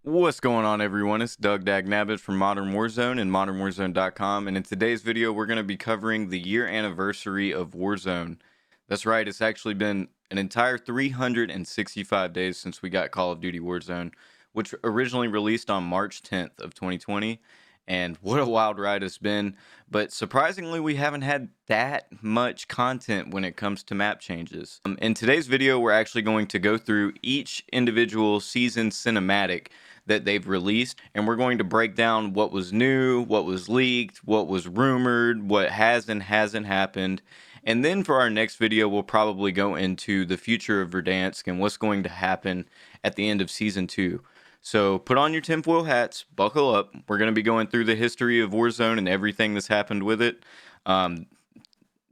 What's going on, everyone? It's Doug Dagnabbit from Modern Warzone and modernwarzone.com, and in today's video we're going to be covering the year anniversary of Warzone. That's right, it's actually been an entire 365 days since we got Call of Duty Warzone, which originally released on March 10th of 2020, and what a wild ride it's been. But surprisingly, we haven't had that much content when it comes to map changes. In today's video, we're actually going to go through each individual season cinematic that they've released, and we're going to break down what was new, what was leaked, what was rumored, what has and hasn't happened. And then for our next video, we'll probably go into the future of Verdansk and what's going to happen at the end of Season 2. So put on your tinfoil hats, buckle up. We're going to be going through the history of Warzone and everything that's happened with it.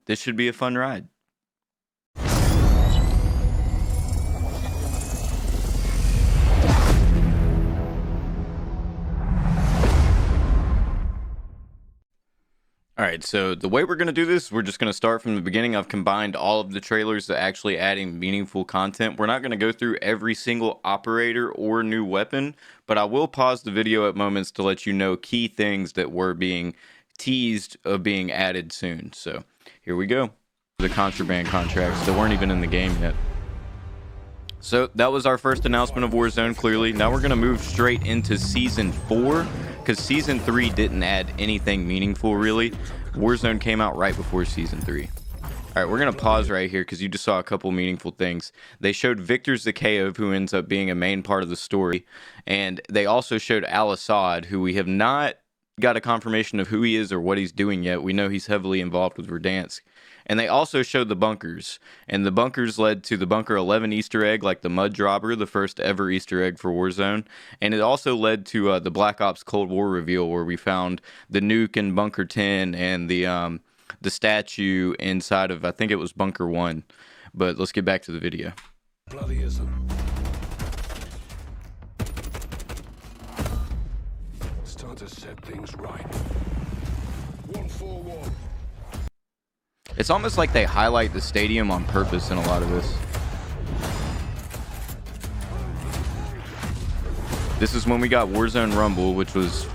This should be a fun ride. Alright, so the way we're going to do this, we're just going to start from the beginning. I've combined all of the trailers to actually adding meaningful content. We're not going to go through every single operator or new weapon, but I will pause the video at moments to let you know key things that were being teased of being added soon. So here we go. The contraband contracts that weren't even in the game yet. So that was our first announcement of Warzone, clearly. Now we're going to move straight into Season 4, because Season 3 didn't add anything meaningful, really. Warzone came out right before Season 3. Alright, we're going to pause right here, because you just saw a couple meaningful things. They showed Victor Zakhaev, who ends up being a main part of the story, and they also showed Al-Assad, who we have not got a confirmation of who he is or what he's doing yet. We know he's heavily involved with Verdansk. And they also showed the bunkers, and the bunkers led to the Bunker 11 Easter egg, like the Mud Dropper, the first ever Easter egg for Warzone. And it also led to the Black Ops Cold War reveal, where we found the Nuke in Bunker 10 and the statue inside of, I think it was Bunker 1. But let's get back to the video. Bloodism. It's time to set things right. 141. It's almost like they highlight the stadium on purpose in a lot of this. This is when we got Warzone Rumble, which was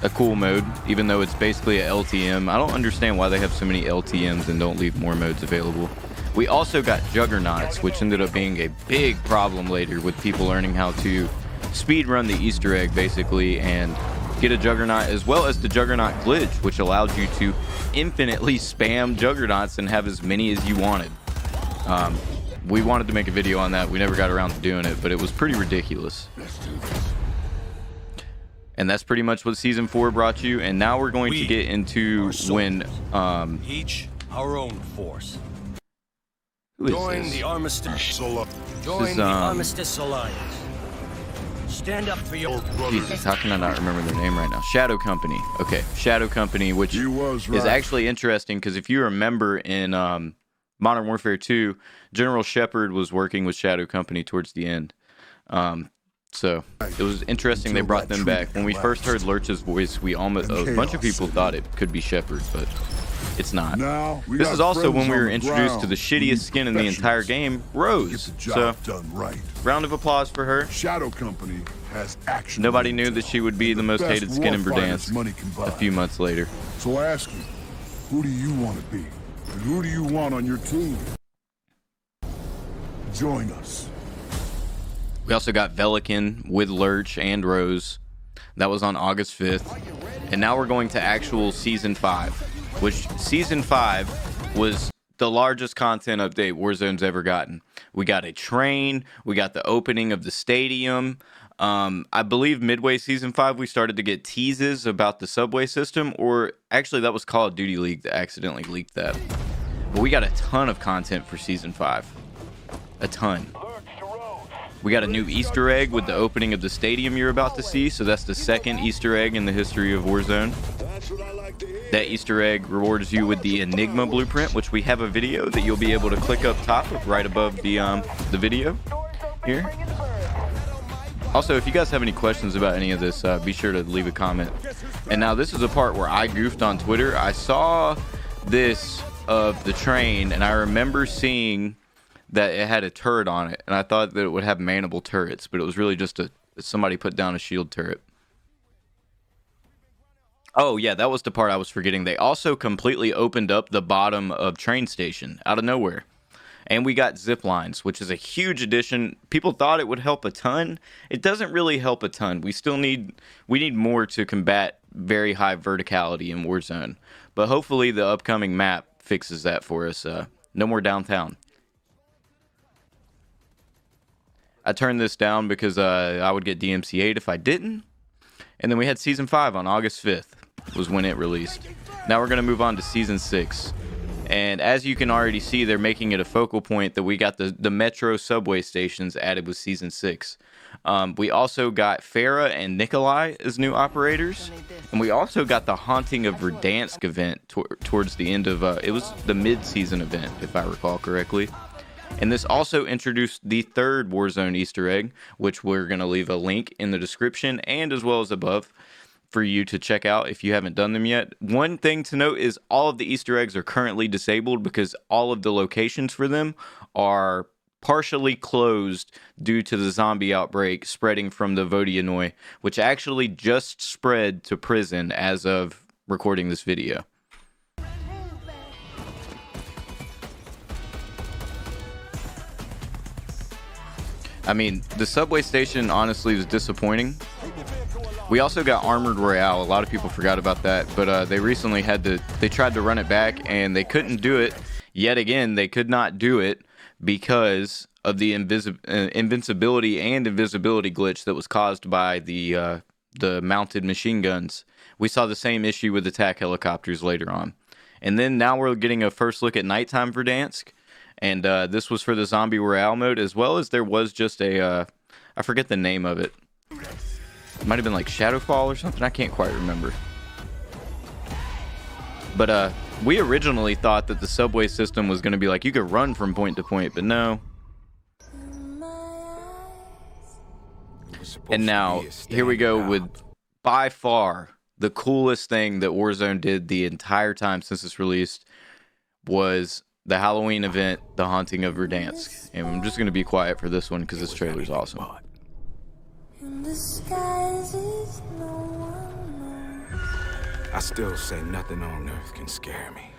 a cool mode, even though it's basically a LTM. I don't understand why they have so many LTMs and don't leave more modes available. We also got Juggernauts, which ended up being a big problem later with people learning how to speedrun the Easter egg, basically, and get a Juggernaut, as well as the Juggernaut glitch, which allowed you to infinitely spam Juggernauts and have as many as you wanted. We wanted to make a video on that. We never got around to doing it, but it was pretty ridiculous. And that's pretty much what Season 4 brought you. And now we're going to get into when each our own force. Who is Join this? the Armistice. Join This is, the Armistice Alliance. Stand up for your Jesus, how can I not remember their name right now? Shadow Company. Okay, Shadow Company, which is actually interesting, because if you remember in Modern Warfare 2, General Shepard was working with Shadow Company towards the end. So it was interesting they brought them back. When we first heard Lurch's voice, we almost a bunch of people thought it could be Shepard, but it's not. This is also when we were introduced to the shittiest skin in the entire game, Rose. So round of applause for her. Shadow Company has action. Nobody knew that she would be the most hated skin in Verdansk a few months later. So I ask you, who do you want to be? And who do you want on your team? Join us. We also got Velikan with Lurch and Rose. That was on August 5th. And now we're going to actual Season 5, which Season 5 was the largest content update Warzone's ever gotten. We got a train. We got the opening of the stadium. I believe midway Season 5, we started to get teases about the subway system, or actually that was Call of Duty League that accidentally leaked that. But we got a ton of content for Season 5. A ton. We got a new Easter egg with the opening of the stadium you're about to see, so that's the second Easter egg in the history of Warzone. That Easter egg rewards you with the Enigma blueprint, which we have a video that you'll be able to click up top right above the video here. Also, if you guys have any questions about any of this, be sure to leave a comment. And now this is a part where I goofed on Twitter. I saw this of the train, and I remember seeing that it had a turret on it, and I thought that it would have manable turrets, but it was really just a Somebody put down a shield turret. Oh, yeah, that was the part I was forgetting. They also completely opened up the bottom of train station out of nowhere. And we got zip lines, which is a huge addition. People thought it would help a ton. It doesn't really help a ton. We need more to combat very high verticality in Warzone. But hopefully the upcoming map fixes that for us. No more downtown. I turned this down because I would get DMCA'd if I didn't. And then we had Season 5 on August 5th was when it released. Now we're going to move on to Season 6. And as you can already see, they're making it a focal point that we got the metro subway stations added with Season 6. We also got Farah and Nikolai as new operators. And we also got the Haunting of Verdansk event towards the end of... it was the mid-season event, if I recall correctly. And this also introduced the third Warzone Easter egg, which we're going to leave a link in the description and as well as above for you to check out if you haven't done them yet. One thing to note is all of the Easter eggs are currently disabled because all of the locations for them are partially closed due to the zombie outbreak spreading from the Vodianoi, which actually just spread to prison as of recording this video. I mean, the subway station honestly was disappointing. We also got Armored Royale. A lot of people forgot about that, but they recently they tried to run it back and they couldn't do it. Yet again, they could not do it because of the invincibility and invisibility glitch that was caused by the mounted machine guns. We saw the same issue with attack helicopters later on. And then now we're getting a first look at nighttime Verdansk. And this was for the Zombie Royale mode, as well as there was just a, I forget the name of it. It might have been like Shadowfall or something. I can't quite remember. But we originally thought that the subway system was going to be like you could run from point to point, but no. And now, here we go with by far the coolest thing that Warzone did the entire time since it's released was the Halloween event, The Haunting of Verdansk. And I'm just going to be quiet for this one because this trailer is awesome. I still say nothing on earth can scare me.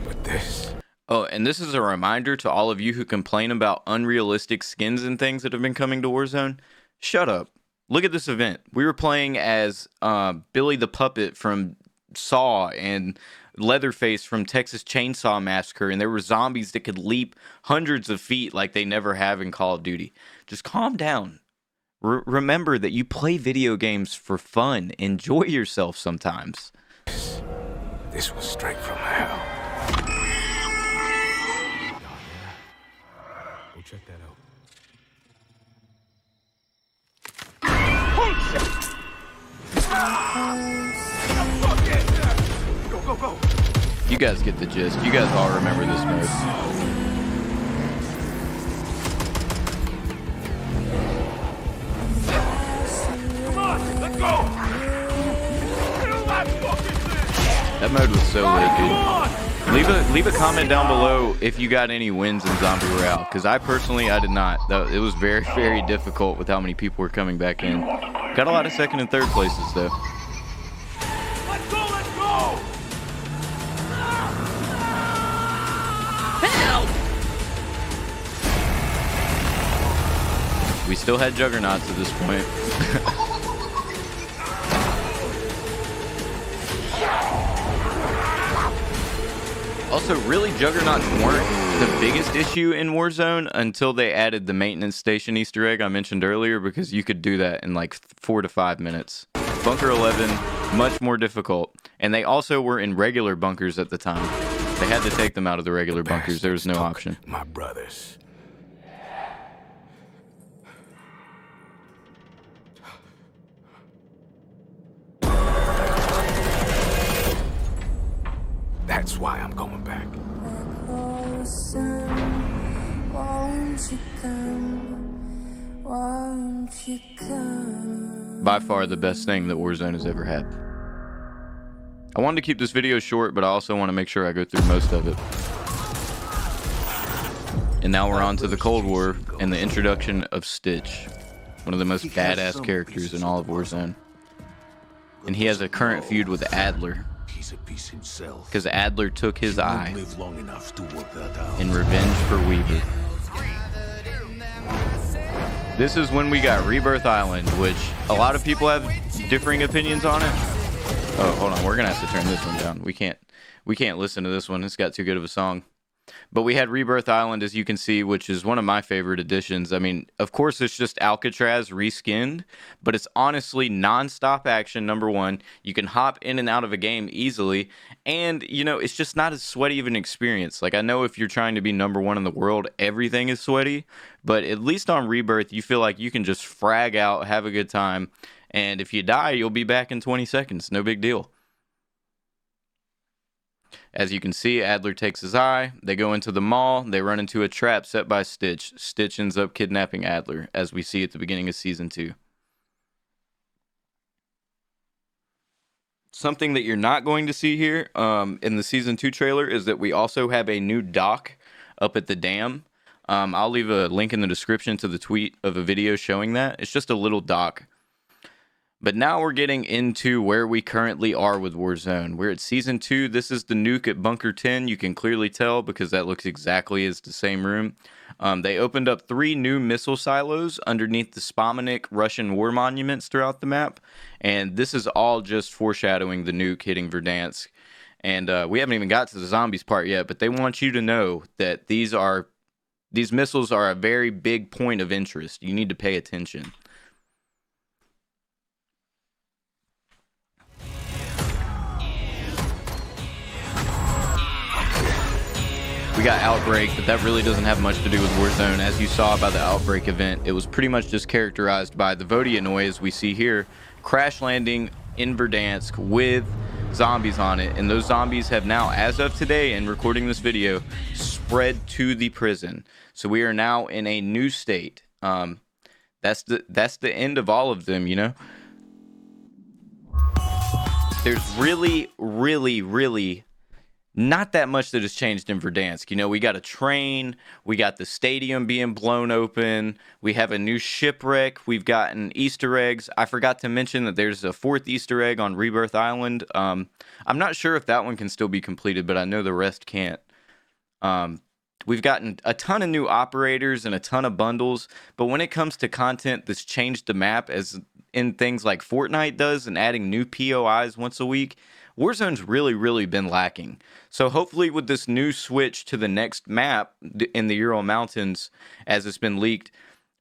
But this... Oh, and this is a reminder to all of you who complain about unrealistic skins and things that have been coming to Warzone. Shut up. Look at this event. We were playing as Billy the Puppet from Saw and Leatherface from Texas Chainsaw Massacre, and there were zombies that could leap hundreds of feet like they never have in Call of Duty. Just calm down. Remember that you play video games for fun. Enjoy yourself sometimes. This was straight from hell. Go check that out. Go, go, go. You guys get the gist. You guys all remember this mode. That mode was so lit, dude. Leave a comment down below if you got any wins in Zombie Royale, because I did not. It was very, very difficult with how many people were coming back in. Got a lot of second and third places, though. Let's go, let's go! We still had juggernauts at this point. Also, really, juggernauts weren't the biggest issue in Warzone until they added the maintenance station Easter egg I mentioned earlier, because you could do that in like 4 to 5 minutes. Bunker 11, much more difficult. And they also were in regular bunkers at the time. They had to take them out of the regular bunkers. There was no option. My brothers. That's why I'm going back. By far the best thing that Warzone has ever had. I wanted to keep this video short, but I also want to make sure I go through most of it. And now we're on to the Cold War and the introduction of Stitch, one of the most badass characters in all of Warzone. And he has a current feud with Adler, because Adler took his eye in revenge for Weaver. This is when we got Rebirth Island, which a lot of people have differing opinions on it. Oh, hold on, we're gonna have to turn this one down. We can't listen to this one. It's got too good of a song. But we had Rebirth Island, as you can see, which is one of my favorite additions. I mean, of course, it's just Alcatraz reskinned, but it's honestly non-stop action, number one. You can hop in and out of a game easily, and, you know, it's just not as sweaty of an experience. Like, I know if you're trying to be number one in the world, everything is sweaty, but at least on Rebirth, you feel like you can just frag out, have a good time, and if you die, you'll be back in 20 seconds. No big deal. As you can see, Adler takes his eye, they go into the mall, they run into a trap set by Stitch. Stitch ends up kidnapping Adler, as we see at the beginning of Season 2. Something that you're not going to see here in the Season 2 trailer is that we also have a new dock up at the dam. I'll leave a link in the description to the tweet of a video showing that. It's just a little dock. But now we're getting into where we currently are with Warzone. We're at Season 2. This is the nuke at Bunker 10. You can clearly tell because that looks exactly as the same room. They opened up 3 new missile silos underneath the Spomenik Russian war monuments throughout the map. And this is all just foreshadowing the nuke hitting Verdansk. And we haven't even got to the zombies part yet, but they want you to know that these missiles are a very big point of interest. You need to pay attention. We got Outbreak, but that really doesn't have much to do with Warzone. As you saw by the Outbreak event, it was pretty much just characterized by the Vodyanoi, as we see here, crash landing in Verdansk with zombies on it. And those zombies have now, as of today and recording this video, spread to the prison. So we are now in a new state. That's the end of all of them, you know? There's really not that much that has changed in Verdansk. You know, we got a train, we got the stadium being blown open, we have a new shipwreck, we've gotten Easter eggs. I forgot to mention that there's a 4th Easter egg on Rebirth Island. I'm not sure if that one can still be completed, but I know the rest can't. We've gotten a ton of new operators and a ton of bundles, but when it comes to content that's changed the map, as in things like Fortnite does and adding new POIs once a week, Warzone's really been lacking. So hopefully with this new switch to the next map in the Ural Mountains, as it's been leaked,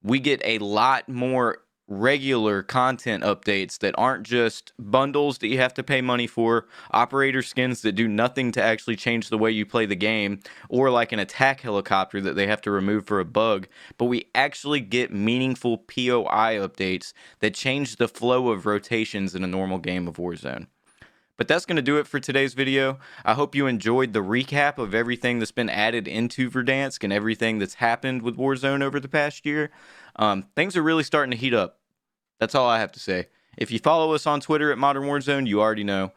we get a lot more regular content updates that aren't just bundles that you have to pay money for, operator skins that do nothing to actually change the way you play the game, or like an attack helicopter that they have to remove for a bug, but we actually get meaningful POI updates that change the flow of rotations in a normal game of Warzone. But that's going to do it for today's video. I hope you enjoyed the recap of everything that's been added into Verdansk and everything that's happened with Warzone over the past year. Things are really starting to heat up. That's all I have to say. If you follow us on Twitter at Modern Warzone, you already know.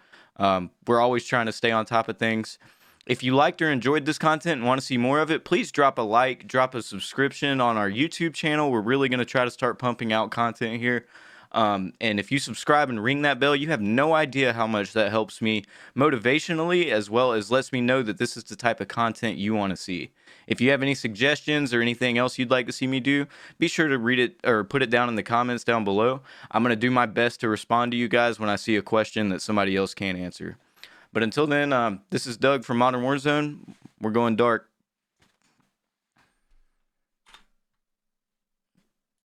We're always trying to stay on top of things. If you liked or enjoyed this content and want to see more of it, please drop a like, drop a subscription on our YouTube channel. We're really going to try to start pumping out content here. And if you subscribe and ring that bell, you have no idea how much that helps me motivationally, as well as lets me know that this is the type of content you want to see. If you have any suggestions or anything else you'd like to see me do, be sure to read it or put it down in the comments down below. I'm going to do my best to respond to you guys when I see a question that somebody else can't answer. But until then, this is Doug from Modern Warzone. We're going dark.